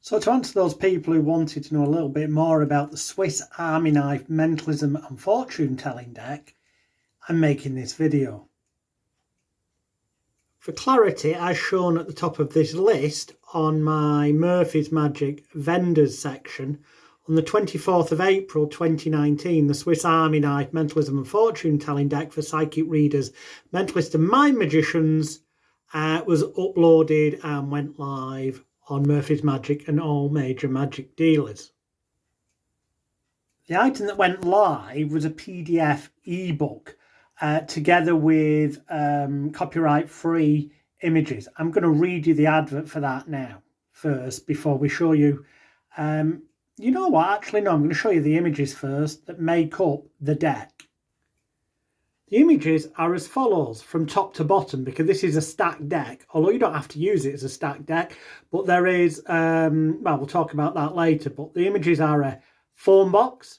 So to answer those people who wanted to know a little bit more about the Swiss Army Knife Mentalism and Fortune Telling deck, I'm making this video. For clarity, as shown at the top of this list on my Murphy's Magic vendors section, on the 24th of April 2019, the Swiss Army Knife Mentalism and Fortune Telling deck for psychic readers, mentalists and mind magicians was uploaded and went live on Murphy's Magic and all major magic dealers. The item that went live was a PDF ebook together with copyright-free images. I'm going to read you the advert for that now first before we show you. You know what? Actually, no, I'm going to show you the images first that make up the deck. The images are as follows from top to bottom, because this is a stacked deck, although you don't have to use it as a stacked deck, but there is, well, we'll talk about that later, but the images are a phone box,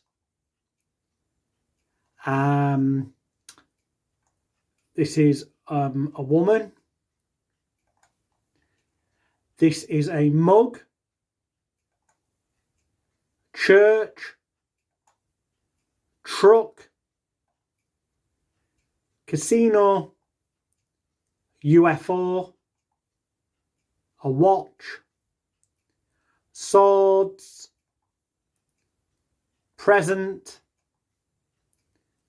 this is a woman, this is a mug, church, truck, casino, UFO, a watch, swords, present,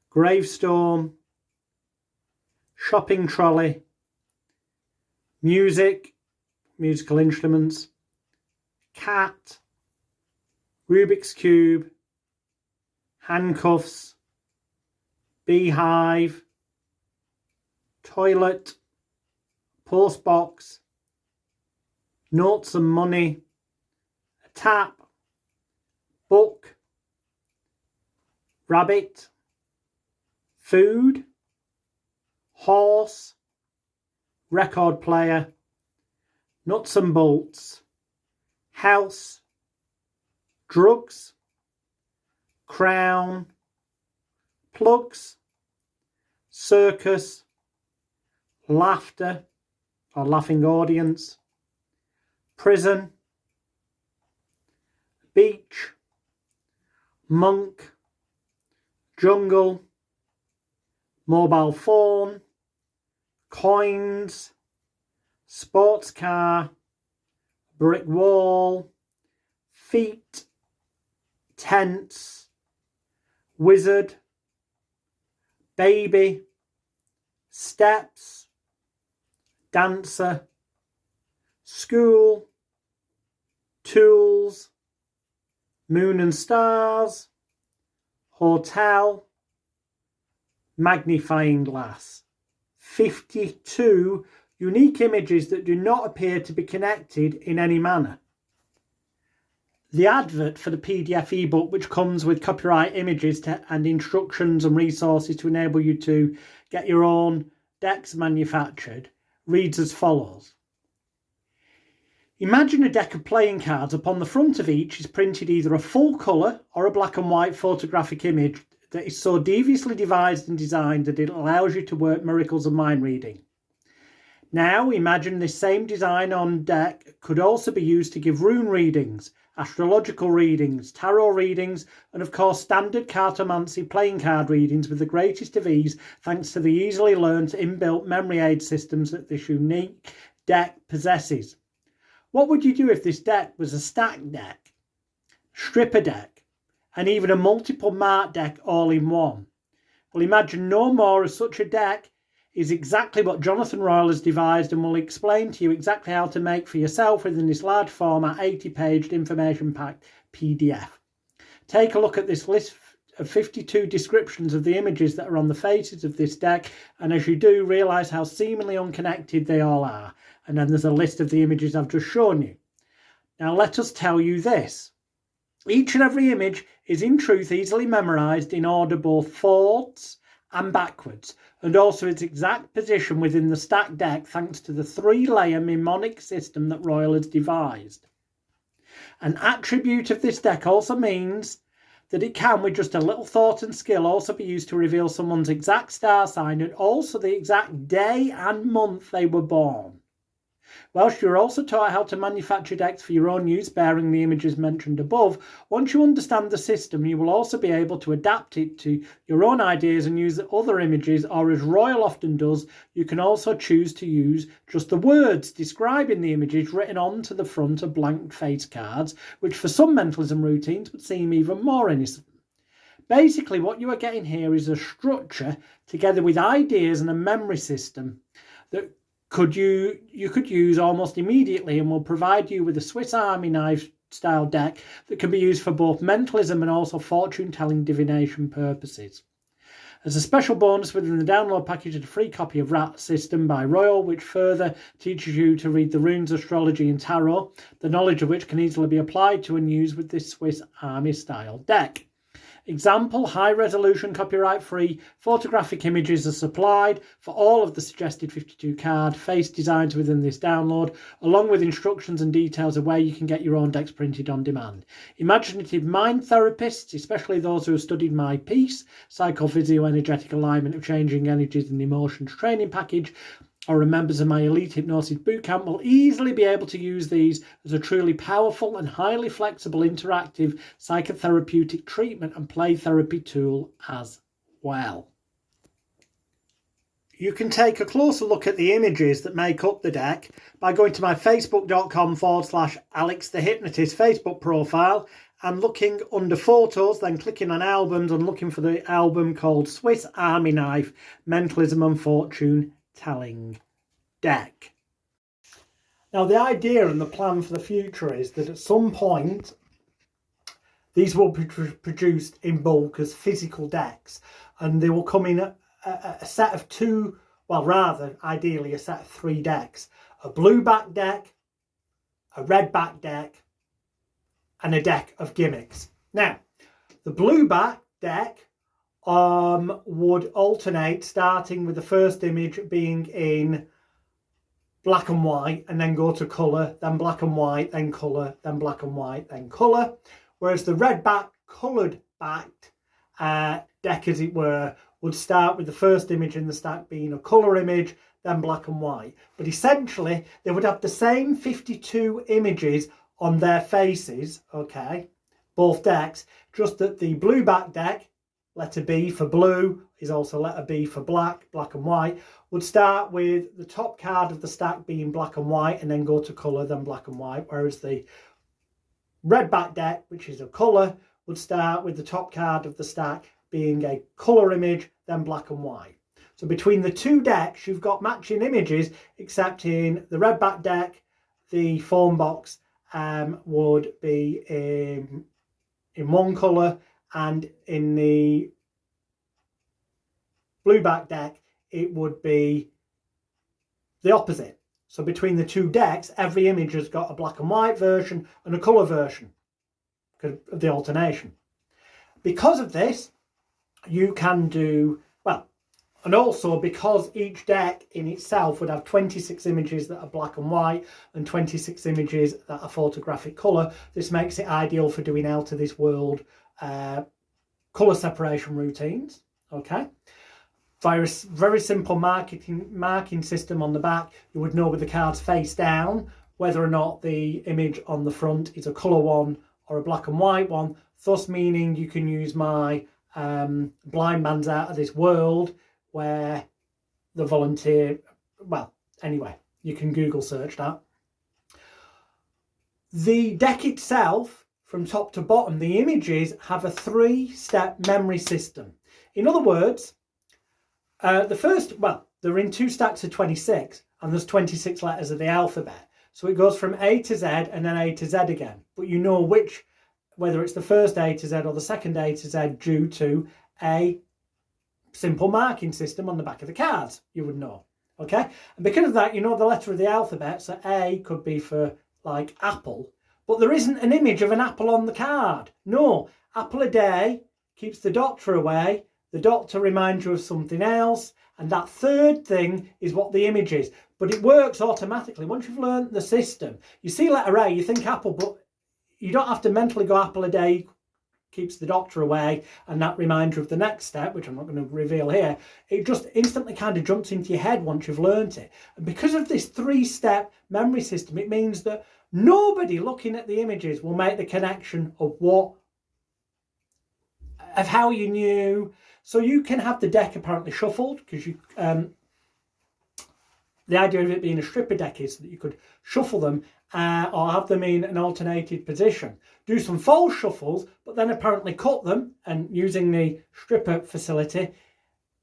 gravestone, shopping trolley, music, musical instruments, cat, Rubik's Cube, handcuffs, beehive, toilet, postbox, notes and money, a tap, book, rabbit, food, horse, record player, nuts and bolts, house, drugs, crown, plugs, circus, laughter or laughing audience, prison, beach, monk, jungle, mobile phone, coins, sports car, brick wall, feet, tents, wizard, baby, steps, dancer, school, tools, moon and stars, hotel, magnifying glass. 52 unique images that do not appear to be connected in any manner. The advert for the PDF ebook, which comes with copyright images and instructions and resources to enable you to get your own decks manufactured, reads as follows. Imagine a deck of playing cards. Upon the front of each is printed either a full colour or a black and white photographic image that is so deviously devised and designed that it allows you to work miracles of mind reading. Now imagine this same design on deck could also be used to give rune readings, astrological readings, tarot readings, and of course standard cartomancy playing card readings with the greatest of ease thanks to the easily learned inbuilt memory aid systems that this unique deck possesses. What would you do if this deck was a stacked deck, stripper deck, and even a multiple mark deck all in one? Well, imagine no more, as such a deck is exactly what Jonathan Royle has devised and will explain to you exactly how to make for yourself within this large format 80-page information-packed PDF. Take a look at this list of 52 descriptions of the images that are on the faces of this deck, and as you do, realise how seemingly unconnected they all are. And then there's a list of the images I've just shown you. Now let us tell you this. Each and every image is in truth easily memorised in order both forwards and backwards, and also its exact position within the stacked deck thanks to the 3-layer mnemonic system that Royle has devised. An attribute of this deck also means that it can, with just a little thought and skill, also be used to reveal someone's exact star sign and also the exact day and month they were born. Whilst you're also taught how to manufacture decks for your own use, bearing the images mentioned above, once you understand the system, you will also be able to adapt it to your own ideas and use other images, or as Royle often does, you can also choose to use just the words describing the images written onto the front of blank face cards, which for some mentalism routines would seem even more innocent. Basically, what you are getting here is a structure together with ideas and a memory system that you could use almost immediately, and will provide you with a Swiss Army knife style deck that can be used for both mentalism and also fortune telling divination purposes. As a special bonus within the download package is a free copy of Rat System by Royle, which further teaches you to read the runes, astrology and tarot, the knowledge of which can easily be applied to and used with this Swiss Army style deck. Example, high resolution, copyright free photographic images are supplied for all of the suggested 52 card face designs within this download, along with instructions and details of where you can get your own decks printed on demand. Imaginative mind therapists, especially those who have studied my piece, psychophysio-energetic alignment of changing energies and emotions training package, or members of my Elite Hypnosis Bootcamp will easily be able to use these as a truly powerful and highly flexible interactive psychotherapeutic treatment and play therapy tool as well. You can take a closer look at the images that make up the deck by going to my facebook.com/Alex the Hypnotist Facebook profile and looking under photos, then clicking on albums and looking for the album called Swiss Army Knife Mentalism and Fortune Telling deck. Now the idea and the plan for the future is that at some point these will be produced in bulk as physical decks, and they will come in a set of two, well rather ideally a set of 3 decks: a blue back deck, a red back deck and a deck of gimmicks. Now the blue back deck would alternate, starting with the first image being in black and white and then go to colour, then black and white, then colour, then black and white, then colour. Whereas the red back, coloured backed deck, as it were, would start with the first image in the stack being a colour image, then black and white. But essentially, they would have the same 52 images on their faces, okay, both decks, just that the blue back deck, letter B for blue, is also letter B for black, black and white, would start with the top card of the stack being black and white and then go to colour, then black and white, whereas the red back deck, which is a colour, would start with the top card of the stack being a colour image, then black and white. So between the 2 decks, you've got matching images, except in the red back deck, the phone box would be in one colour, and in the blue back deck it would be the opposite. So between the 2 decks, every image has got a black and white version and a colour version because of the alternation. Because of this, you can do, well, and also because each deck in itself would have 26 images that are black and white and 26 images that are photographic colour, this makes it ideal for doing out of this world colour separation routines, okay? Very simple marking system on the back. You would know with the cards face down whether or not the image on the front is a colour one or a black and white one, thus meaning you can use my blind man's out of this world, where the volunteer, well, anyway, you can Google search that. The deck itself, from top to bottom, the images have a 3-step memory system. In other words, the first, well, they're in 2 stacks of 26, and there's 26 letters of the alphabet. So it goes from A to Z and then A to Z again. But you know which, whether it's the first A to Z or the second A to Z, due to a simple marking system on the back of the cards, you would know, okay? And because of that, you know the letter of the alphabet, so A could be for, like, apple, but there isn't an image of an apple on the card. No, apple a day keeps the doctor away, the doctor reminds you of something else, and that third thing is what the image is. But it works automatically. Once you've learned the system, you see letter A, you think apple, but you don't have to mentally go apple a day keeps the doctor away, and that reminder of the next step, which I'm not going to reveal here, it just instantly kind of jumps into your head once you've learnt it. And because of this 3-step memory system, it means that nobody looking at the images will make the connection of how you knew. So you can have the deck apparently shuffled, because you the idea of it being a stripper deck is that you could shuffle them or have them in an alternated position. Do some false shuffles, but then apparently cut them, and using the stripper facility,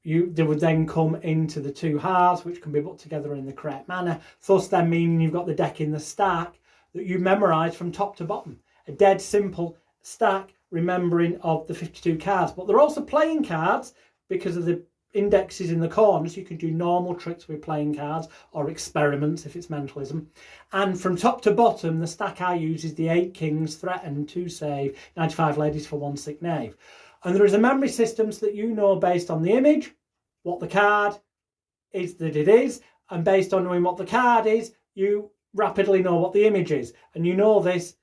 they would then come into the 2 halves, which can be put together in the correct manner, thus then meaning you've got the deck in the stack that you memorise from top to bottom. A dead simple stack remembering of the 52 cards. But they're also playing cards because of the indexes in the corners. You can do normal tricks with playing cards, or experiments if it's mentalism. And from top to bottom, the stack I use is the 8 kings, threaten, 2 save, 95 ladies for 1 sick knave. And there is a memory system so that you know based on the image what the card is that it is, and based on knowing what the card is, you rapidly know what the image is. And you know this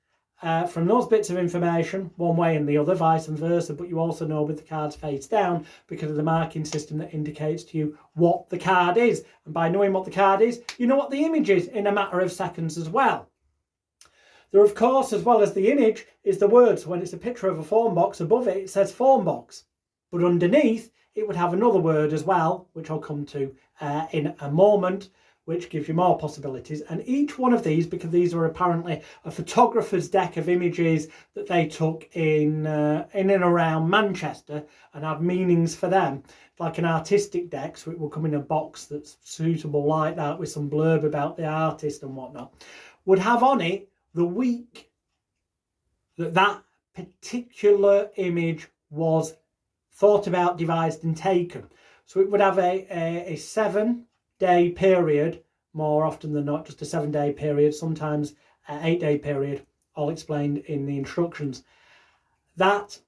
from those bits of information one way and the other, vice versa, but you also know with the cards face down because of the marking system that indicates to you what the card is. And by knowing what the card is, you know what the image is in a matter of seconds as well. There, of course, as well as the image, is the words. When it's a picture of a phone box, above it, it says phone box. But underneath, it would have another word as well, which I'll come to in a moment, which gives you more possibilities. And each one of these, because these are apparently a photographer's deck of images that they took in and around Manchester and have meanings for them, like an artistic deck, so it will come in a box that's suitable like that with some blurb about the artist and whatnot, would have on it the week that particular image was thought about, devised and taken. So it would have a 7-day period, more often than not just a 7-day period, sometimes an 8-day period, all explained in the instructions, that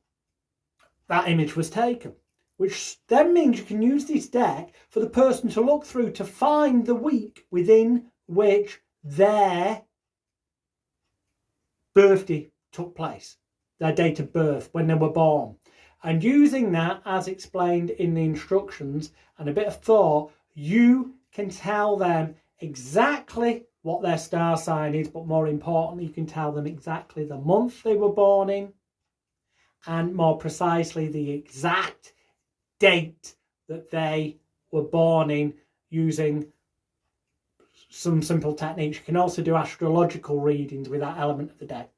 image was taken. Which then means you can use this deck for the person to look through to find the week within which their birthday took place, their date of birth, when they were born. And using that, as explained in the instructions and a bit of thought, you can tell them exactly what their star sign is, but more importantly, you can tell them exactly the month they were born in, and more precisely the exact date that they were born in, using some simple techniques. You can also do astrological readings with that element of the deck.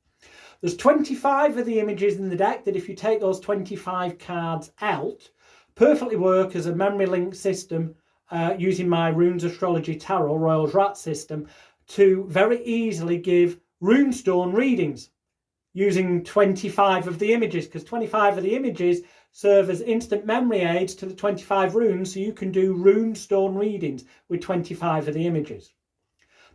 There's 25 of the images in the deck that if you take those 25 cards out, perfectly work as a memory link system using my Runes Astrology Tarot, Royle's Rat system, to very easily give runestone readings using 25 of the images, because 25 of the images serve as instant memory aids to the 25 runes, so you can do runestone readings with 25 of the images.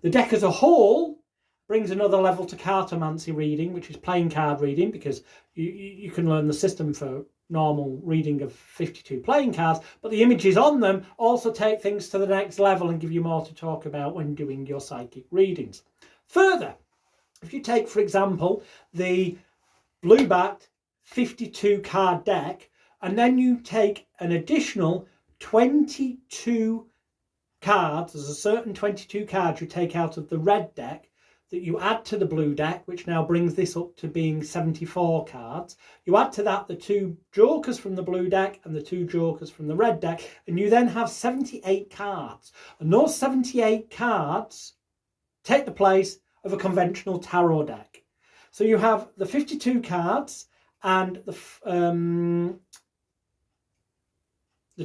The deck as a whole brings another level to cartomancy reading, which is playing card reading, because you can learn the system for normal reading of 52 playing cards, but the images on them also take things to the next level and give you more to talk about when doing your psychic readings. Further, if you take, for example, the blue-backed 52 card deck, and then you take an additional 22 cards, there's a certain 22 cards you take out of the red deck that you add to the blue deck, which now brings this up to being 74 cards. You add to that the 2 jokers from the blue deck and the 2 jokers from the red deck, and you then have 78 cards. And those 78 cards take the place of a conventional tarot deck. So you have the 52 cards and the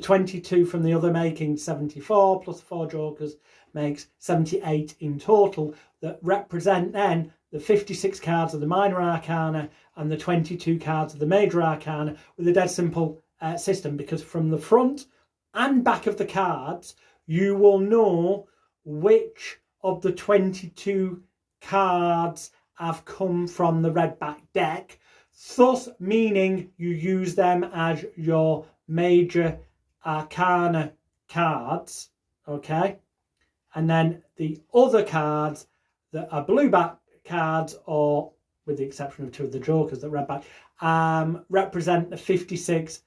22 from the other, making 74, plus 4 jokers makes 78 in total, that represent then the 56 cards of the minor arcana and the 22 cards of the major arcana, with a dead simple system, because from the front and back of the cards you will know which of the 22 cards have come from the red back deck, thus meaning you use them as your major arcana cards, okay? And then the other cards that are blue back cards or with the exception of 2 of the jokers that read back, represent the 56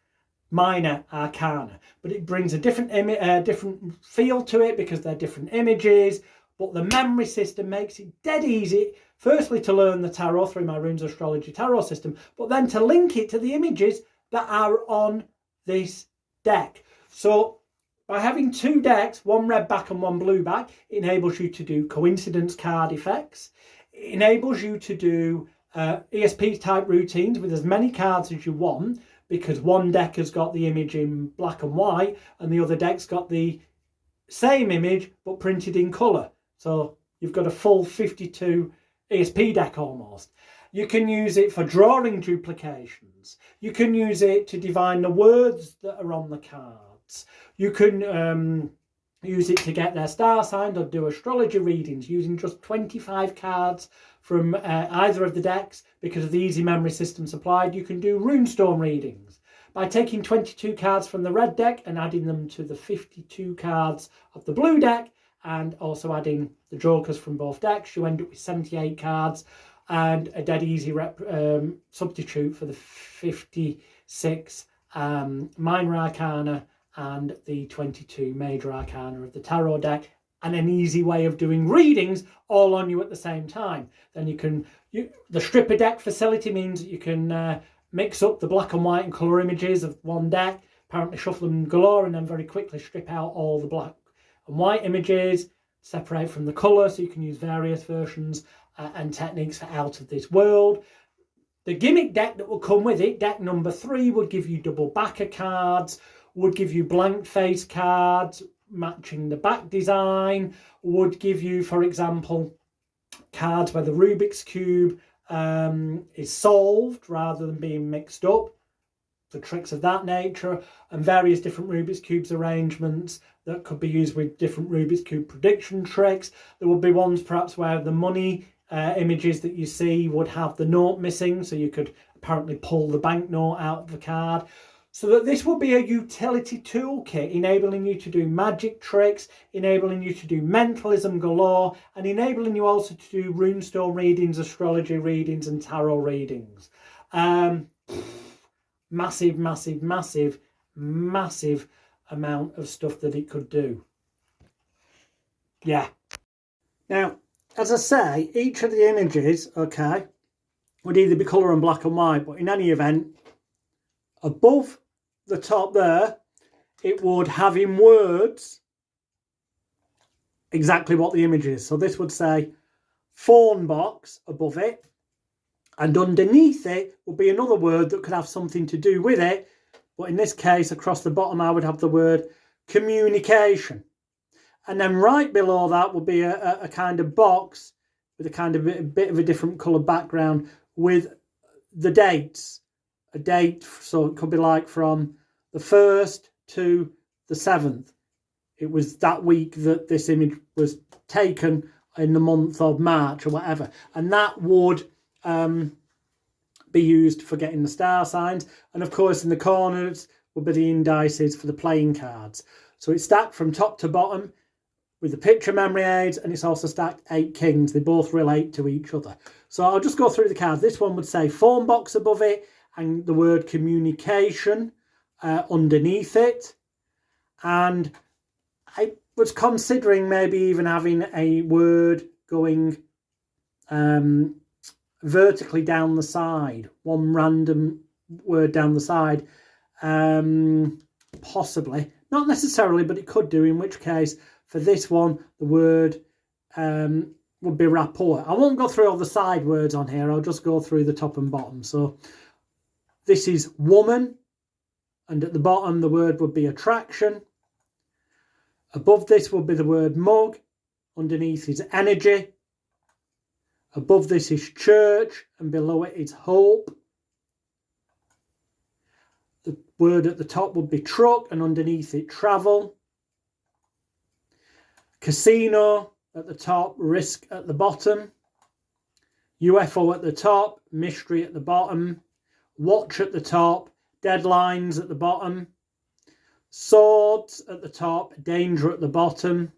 minor arcana. But it brings a different feel to it because they're different images. But the memory system makes it dead easy, firstly to learn the tarot through my Runes Astrology Tarot system, but then to link it to the images that are on this deck. So by having 2 decks, one red back and one blue back, it enables you to do coincidence card effects. It enables you to do ESP type routines with as many cards as you want, because one deck has got the image in black and white and the other deck's got the same image but printed in colour. So you've got a full 52 ESP deck almost. You can use it for drawing duplications. You can use it to divine the words that are on the cards. You can use it to get their star signs or do astrology readings using just 25 cards from either of the decks. Because of the easy memory system supplied, you can do runestone readings. By taking 22 cards from the red deck and adding them to the 52 cards of the blue deck, and also adding the jokers from both decks, you end up with 78 cards and a dead easy substitute for the 56 minor arcana and the 22 major arcana of the tarot deck, and an easy way of doing readings all on you at the same time. Then the stripper deck facility means that you can mix up the black and white and colour images of one deck, apparently shuffle them galore, and then very quickly strip out all the black and white images, separate from the colour, so you can use various versions and techniques for Out of This World. The gimmick deck that will come with it, deck number 3, would give you double backer cards, would give you blank face cards matching the back design, would give you, for example, cards where the Rubik's Cube is solved rather than being mixed up, for tricks of that nature, and various different Rubik's Cubes arrangements that could be used with different Rubik's Cube prediction tricks. There would be ones perhaps where the money images that you see would have the note missing, so you could apparently pull the banknote out of the card. So that this will be a utility toolkit enabling you to do magic tricks, enabling you to do mentalism galore, and enabling you also to do runestone readings, astrology readings, and tarot readings. Massive, massive, massive, massive amount of stuff that it could do. Yeah. Now, as I say, each of the images, okay, would either be colour and black and white, but in any event, above the top there, it would have in words exactly what the image is. So this would say phone box above it, and underneath it would be another word that could have something to do with it. But in this case, across the bottom, I would have the word communication. And then right below that would be a kind of box with a kind of bit of a different colour background with the dates. A date, so it could be like from the 1st to the 7th. It was that week that this image was taken in the month of March or whatever. And that would be used for getting the star signs. And of course, in the corners would be the indices for the playing cards. So it's stacked from top to bottom with the picture memory aids, and it's also stacked 8 kings. They both relate to each other. So I'll just go through the cards. This one would say phone box above it and the word communication underneath it. And I was considering maybe even having a word going vertically down the side, one random word down the side, possibly, not necessarily, but it could do, in which case for this one the word would be rapport. I won't go through all the side words on here, I'll just go through the top and bottom. So this is woman, and at the bottom the word would be attraction. Above this would be the word mug, underneath is energy. Above this is church, and below it is hope. The word at the top would be truck, and underneath it travel. Casino at the top, risk at the bottom. UFO at the top, mystery at the bottom. Watch at the top, deadlines at the bottom. Swords at the top, danger at the bottom.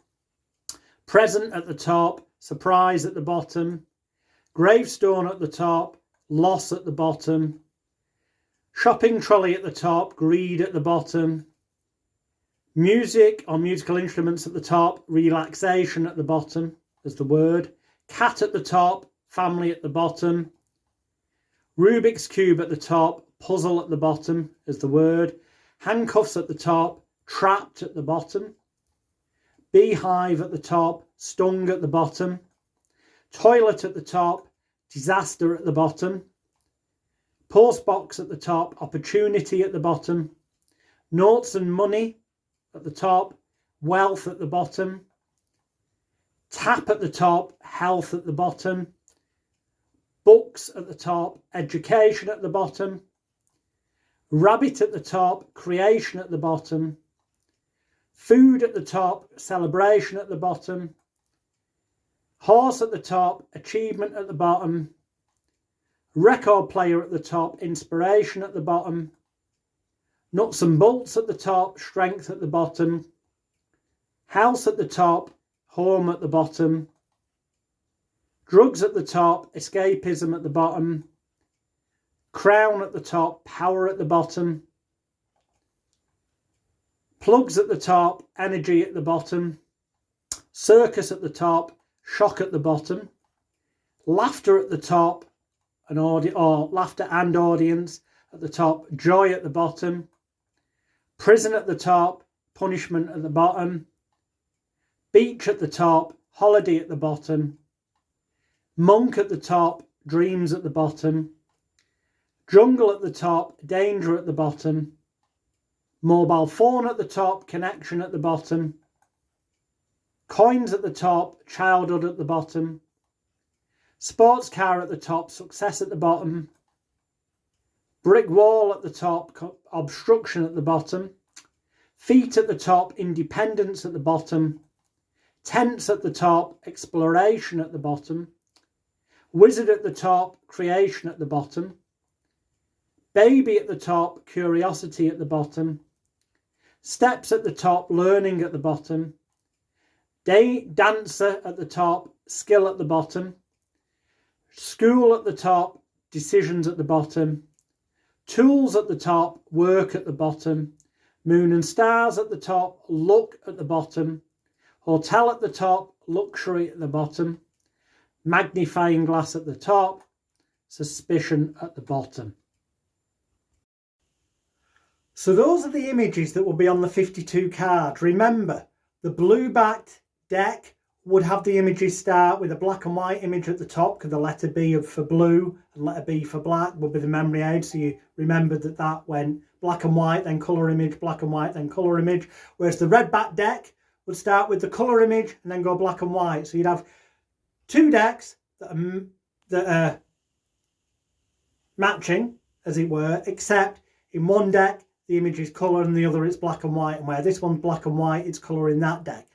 Present at the top, surprise at the bottom. Gravestone at the top, loss at the bottom, shopping trolley at the top, greed at the bottom, music or musical instruments at the top, relaxation at the bottom as the word, cat at the top, family at the bottom, Rubik's Cube at the top, puzzle at the bottom as the word, handcuffs at the top, trapped at the bottom, beehive at the top, stung at the bottom, toilet at the top, disaster at the bottom, postbox at the top, opportunity at the bottom, notes and money at the top, wealth at the bottom, tap at the top, health at the bottom, books at the top, education at the bottom, rabbit at the top, creation at the bottom, food at the top, celebration at the bottom, horse at the top, achievement at the bottom, record player at the top, inspiration at the bottom, nuts and bolts at the top, strength at the bottom, house at the top, home at the bottom, drugs at the top, escapism at the bottom, crown at the top, power at the bottom, plugs at the top, energy at the bottom, circus at the top, shock at the bottom, laughter at the top, laughter and audience at the top, joy at the bottom, prison at the top, punishment at the bottom, beach at the top, holiday at the bottom, monk at the top, dreams at the bottom, jungle at the top, danger at the bottom, mobile phone at the top, connection at the bottom, coins at the top, childhood at the bottom, sports car at the top, success at the bottom, brick wall at the top, obstruction at the bottom, feet at the top, independence at the bottom, tents at the top, exploration at the bottom, wizard at the top, creation at the bottom, baby at the top, curiosity at the bottom, steps at the top, learning at the bottom, dancer at the top, skill at the bottom, school at the top, decisions at the bottom, tools at the top, work at the bottom, moon and stars at the top, luck at the bottom, hotel at the top, luxury at the bottom, magnifying glass at the top, suspicion at the bottom. So those are the images that will be on the 52 cards. Remember, the blue-backed deck would have the images start with a black and white image at the top, because the letter B for blue and letter B for black will be the memory aid. So you remembered that went black and white, then colour image, black and white, then colour image. Whereas the red back deck would start with the colour image and then go black and white. So you'd have two decks that are matching, as it were, except in one deck the image is colour and the other it's black and white. And where this one's black and white, it's colour in that deck.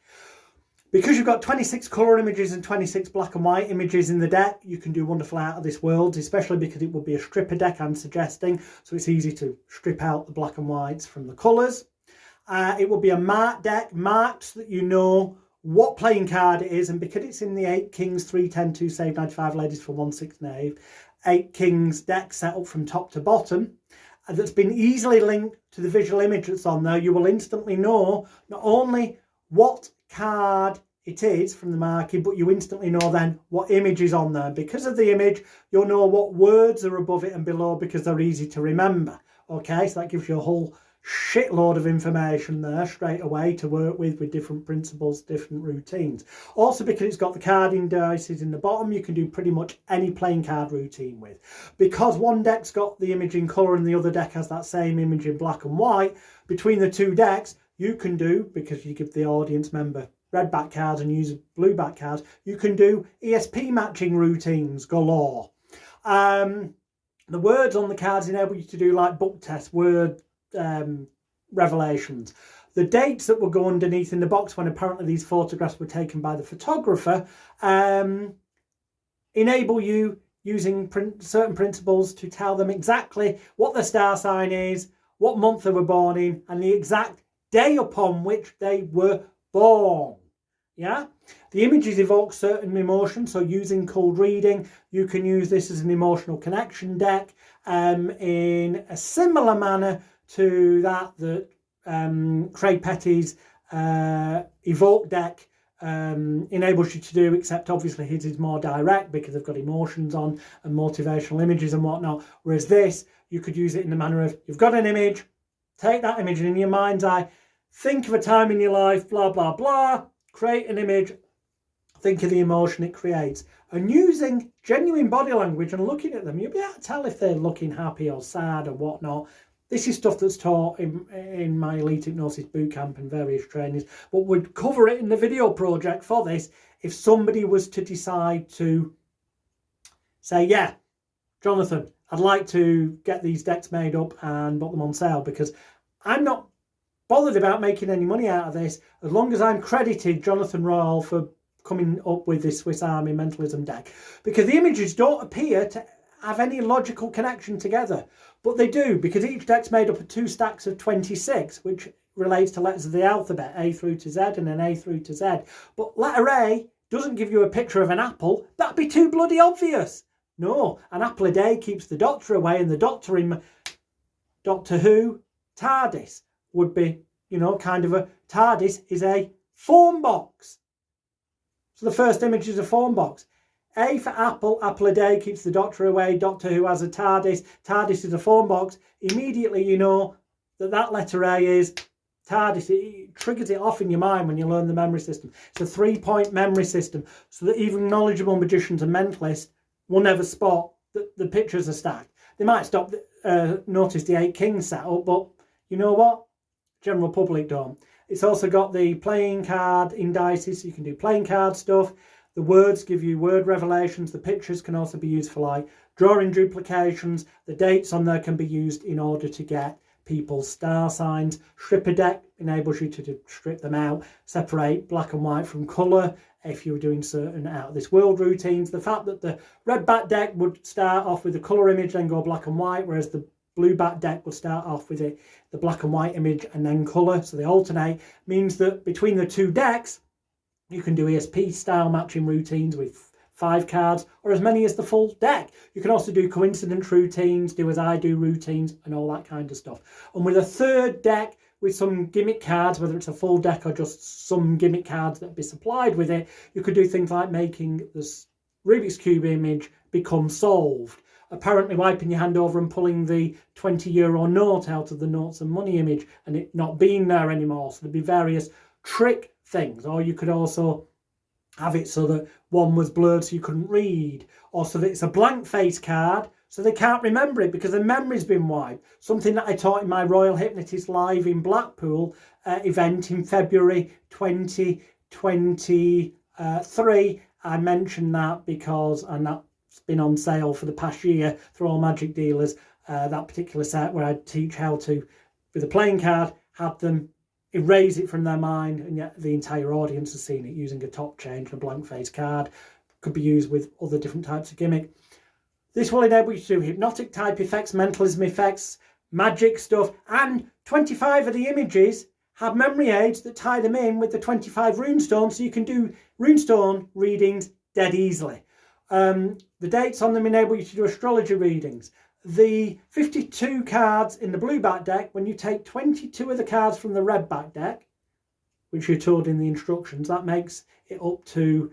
Because you've got 26 colour images and 26 black and white images in the deck, you can do wonderful out of this world, especially because it will be a stripper deck, I'm suggesting. So it's easy to strip out the black and whites from the colours. It will be a marked deck, marked so that you know what playing card it is. And because it's in the 8 kings, 3, 10, 2, save, 95 ladies for 1, 6 knave, 8 kings deck set up from top to bottom, that's been easily linked to the visual image that's on there, you will instantly know not only what card it is from the marking, but you instantly know then what image is on there. Because of the image, you'll know what words are above it and below, because they're easy to remember. Okay, so that gives you a whole shitload of information there straight away to work with different principles, different routines. Also, because it's got the card indices in the bottom, you can do pretty much any playing card routine with. Because one deck's got the image in colour and the other deck has that same image in black and white, between the two decks you can do, because you give the audience member red back cards and use blue back cards, you can do ESP matching routines galore. The words on the cards enable you to do like book tests, word revelations. The dates that will go underneath in the box when apparently these photographs were taken by the photographer enable you, using certain principles, to tell them exactly what their star sign is, what month they were born in, and the exact day upon which they were born. Yeah, the images evoke certain emotions. So using cold reading, you can use this as an emotional connection deck in a similar manner to that Craig Petty's Evoke deck enables you to do, except obviously his is more direct because they've got emotions on and motivational images and whatnot. Whereas this, you could use it in the manner of, you've got an image, take that image and in your mind's eye, think of a time in your life, blah, blah, blah, create an image, think of the emotion it creates. And using genuine body language and looking at them, you'll be able to tell if they're looking happy or sad or whatnot. This is stuff that's taught in my Elite Hypnosis Bootcamp and various trainings, but we'd cover it in the video project for this if somebody was to decide to say, yeah, Jonathan, I'd like to get these decks made up and put them on sale, because I'm not bothered about making any money out of this as long as I'm credited Jonathan Royle for coming up with this Swiss Army Mentalism deck, because the images don't appear to have any logical connection together, but they do, because each deck's made up of 2 stacks of 26, which relates to letters of the alphabet, A through to Z and then A through to Z. But letter A doesn't give you a picture of an apple. That'd be too bloody obvious. No, an apple a day keeps the doctor away, and the doctor in Doctor Who TARDIS would be, you know, kind of a TARDIS is a phone box. So the first image is a phone box. A for apple, apple a day keeps the doctor away, Doctor Who has a TARDIS, TARDIS is a phone box. Immediately you know that that letter A is TARDIS. It triggers it off in your mind when you learn the memory system. It's a 3-point memory system, so that even knowledgeable magicians and mentalists will never spot that the pictures are stacked. They might notice the 8 kings set up, but you know what? General public don't. It's also got the playing card indices, so you can do playing card stuff. The words give you word revelations. The pictures can also be used for like drawing duplications. The dates on there can be used in order to get people's star signs. Strip a deck enables you to strip them out, separate black and white from colour if you were doing certain out of this world routines. The fact that the red back deck would start off with the colour image, then go black and white, whereas the blue back deck would start off with the black and white image and then colour, so they alternate, means that between the 2 decks you can do ESP style matching routines with 5 cards or as many as the full deck. You can also do coincidence routines, do as I do routines and all that kind of stuff. And with a 3rd deck with some gimmick cards, whether it's a full deck or just some gimmick cards that be supplied with it, you could do things like making this Rubik's Cube image become solved. Apparently wiping your hand over and pulling the €20 note out of the notes and money image and it not being there anymore. So there'd be various trick things. Or you could also have it so that one was blurred so you couldn't read, or so that it's a blank face card so they can't remember it because the memory's been wiped. Something that I taught in my Royal Hypnotist Live in Blackpool event in February 2023. I mentioned that because, and that's been on sale for the past year through all magic dealers, that particular set where I teach how to, with a playing card, have them erase it from their mind, and yet the entire audience has seen it using a top change and a blank face card. Could be used with other different types of gimmick. This will enable you to do hypnotic type effects, mentalism effects, magic stuff, and 25 of the images have memory aids that tie them in with the 25 runestones, so you can do runestone readings dead easily. The dates on them enable you to do astrology readings. The 52 cards in the blue back deck, when you take 22 of the cards from the red back deck, which you're told in the instructions, that makes it up to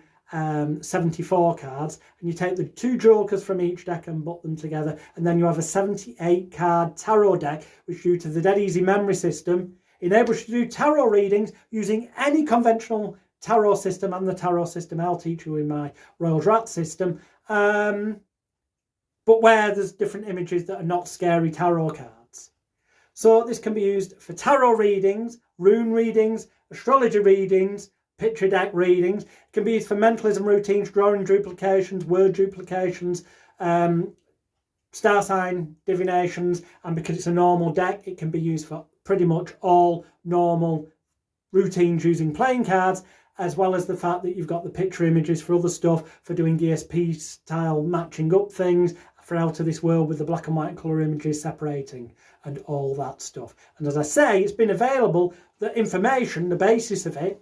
74 cards, and you take the 2 jokers from each deck and put them together, and then you have a 78 card tarot deck, which due to the dead easy memory system enables you to do tarot readings using any conventional tarot system and the tarot system I'll teach you in my Royal Rat system, but where there's different images that are not scary tarot cards. So this can be used for tarot readings, rune readings, astrology readings, picture deck readings. It can be used for mentalism routines, drawing duplications, word duplications, star sign divinations, and because it's a normal deck, it can be used for pretty much all normal routines using playing cards, as well as the fact that you've got the picture images for other stuff, for doing ESP style matching up things, for out of this world with the black and white colour images separating and all that stuff. And as I say, it's been available, the information, the basis of it,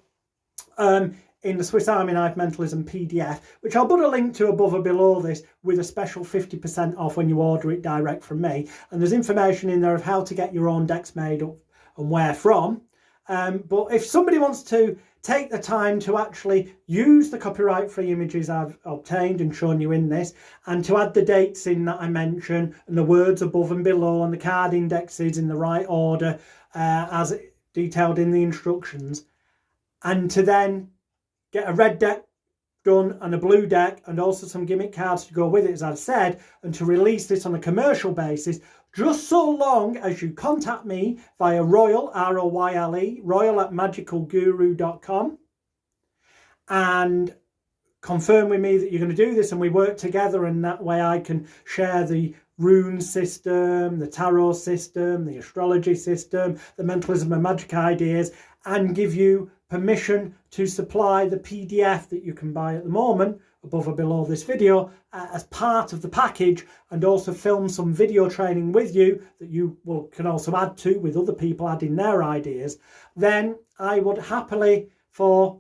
in the Swiss Army Knife Mentalism PDF, which I'll put a link to above or below this, with a special 50% off when you order it direct from me. And there's information in there of how to get your own decks made up and where from. But if somebody wants to take the time to actually use the copyright-free images I've obtained and shown you in this, and to add the dates in that I mention, and the words above and below, and the card indexes in the right order as detailed in the instructions, and to then get a red deck done and a blue deck and also some gimmick cards to go with it, as I've said, and to release this on a commercial basis, just so long as you contact me via Royle, R-O-Y-L-E, royle@magicalguru.com, and confirm with me that you're going to do this, and we work together, and that way I can share the rune system, the tarot system, the astrology system, the mentalism and magic ideas, and give you permission to supply the PDF that you can buy at the moment above or below this video as part of the package, and also film some video training with you that you can also add to with other people adding their ideas. Then I would happily, for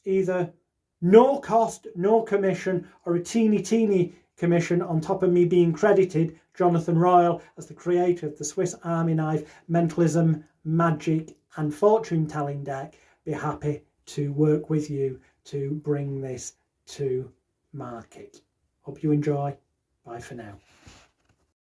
either no cost, no commission, or a teeny commission on top of me being credited, Jonathan Royle, as the creator of the Swiss Army Knife Mentalism, Magic and Fortune Telling deck, be happy to work with you to bring this to market. Hope you enjoy. Bye for now.